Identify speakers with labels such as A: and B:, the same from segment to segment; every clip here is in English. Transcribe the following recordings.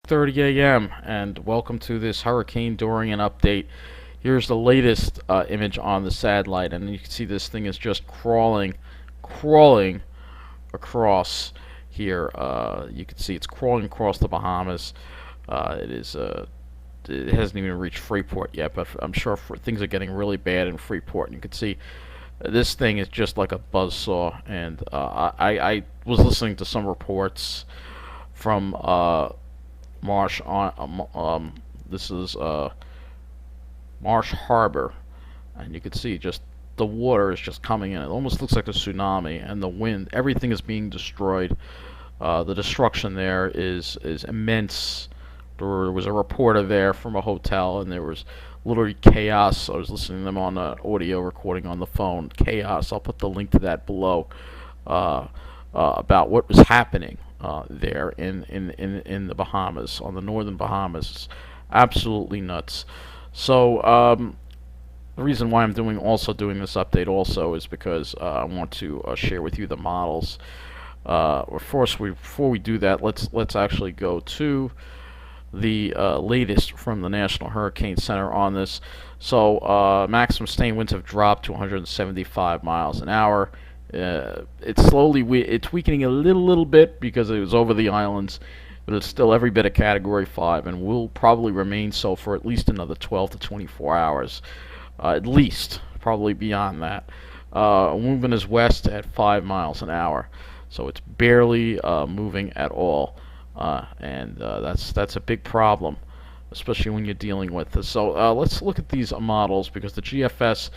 A: 6:30 a.m. and welcome to this Hurricane Dorian update. Here's the latest image on the satellite, and you can see this thing is just crawling across here. You can see it's crawling across the Bahamas. It hasn't even reached Freeport yet, but I'm sure things are getting really bad in Freeport. And you can see this thing is just like a buzzsaw. And I was listening to some reports from Marsh this is Marsh Harbor, and you can see just the water is just coming in. It almost looks like a tsunami, and the wind, everything is being destroyed. The destruction there is immense. There was a reporter there from a hotel, and there was literally chaos. I was listening to them on an audio recording on the phone. Chaos. I'll put the link to that below. About what was happening there in the Bahamas, on the northern Bahamas. It's absolutely nuts. So the reason why I'm doing this update also is because I want to share with you the models. Before we do that, let's actually go to the latest from the National Hurricane Center on this. So maximum sustained winds have dropped to 175 miles an hour. It's weakening a little bit because it was over the islands, but it's still every bit a Category 5 and will probably remain so for at least another 12 to 24 hours. At least, probably beyond that. Movement is west at 5 miles an hour, so it's barely moving at all, and that's a big problem, especially when you're dealing with this. So let's look at these models, because the GFS,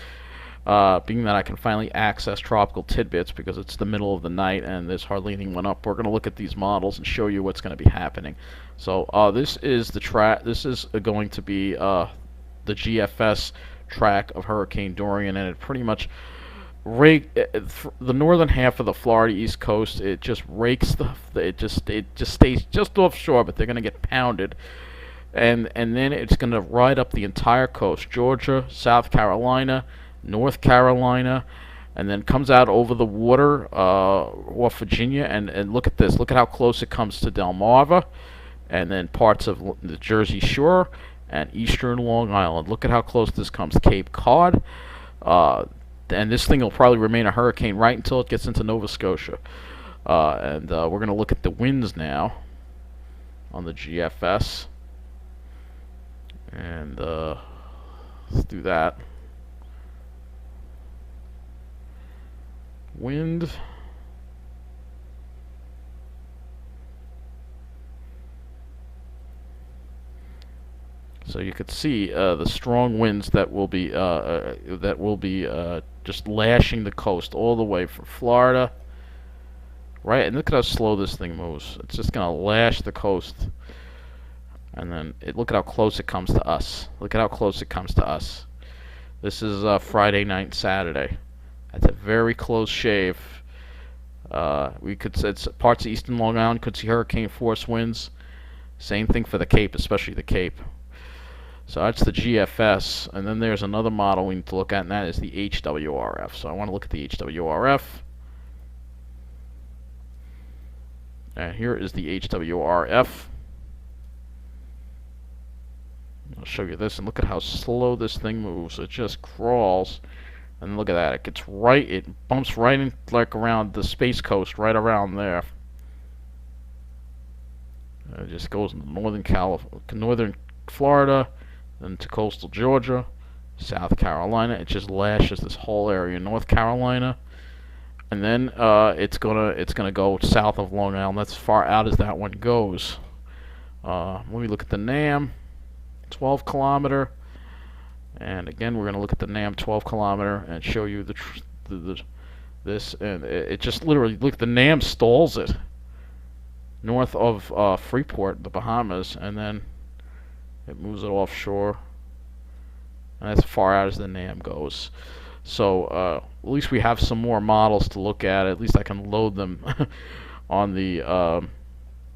A: being that I can finally access tropical tidbits because it's the middle of the night and there's hardly anyone up, we're going to look at these models and show you what's going to be happening. So this is the track. This is going to be the GFS track of Hurricane Dorian, and it pretty much the northern half of the Florida East Coast. It just rakes it just stays just offshore, but they're going to get pounded. And then it's going to ride up the entire coast: Georgia, South Carolina, North Carolina, and then comes out over the water off Virginia. And look at this. Look at how close it comes to Delmarva, and then parts of the Jersey Shore and eastern Long Island. Look at how close this comes. Cape Cod. And this thing will probably remain a hurricane right until it gets into Nova Scotia. And we're going to look at the winds now on the GFS. And let's do that. Wind. So you could see the strong winds that will be just lashing the coast all the way from Florida, right? And look at how slow this thing moves. It's just gonna lash the coast, and then look at how close it comes to us. Look at how close it comes to us. This is Friday night and Saturday. That's a very close shave. It's parts of eastern Long Island could see hurricane force winds. Same thing for the Cape, especially the Cape. So that's the GFS, and then there's another model we need to look at, and that is the HWRF. So I want to look at the HWRF. And here is the HWRF. I'll show you this, and look at how slow this thing moves. It just crawls, and look at that. It bumps right in, like around the Space Coast, right around there. It just goes into northern Florida, then to coastal Georgia, South Carolina. It just lashes this whole area, North Carolina, and then it's gonna go south of Long Island. That's as far out as that one goes. When we look at the NAM, 12 kilometer, and again we're gonna look at the NAM 12 kilometer and show you this, and it just literally, look, the NAM stalls it north of Freeport, the Bahamas, and then it moves it offshore, and that's as far out as the NAM goes. So at least we have some more models to look at. At least I can load them on the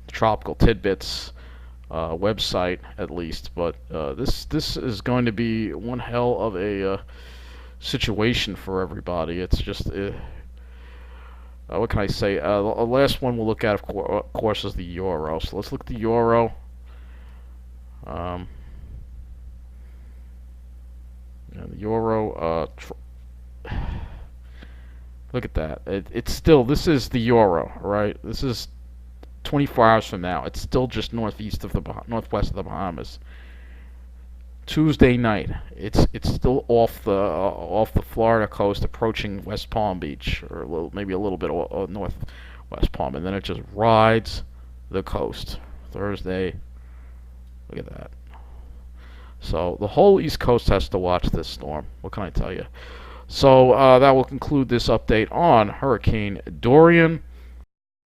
A: Tropical Tidbits website, at least. But this is going to be one hell of a situation for everybody. It's just what can I say? The last one we'll look at, of course, is the euro. So let's look at the euro. The euro. Look at that. It's still. This is the euro, right? This is 24 hours from now. It's still just northwest of the Bahamas. Tuesday night, it's still off the Florida coast, approaching West Palm Beach, or maybe a little bit of northwest Palm, and then it just rides the coast. Thursday, look at that. So the whole East Coast has to watch this storm. What can I tell you? So that will conclude this update on Hurricane Dorian.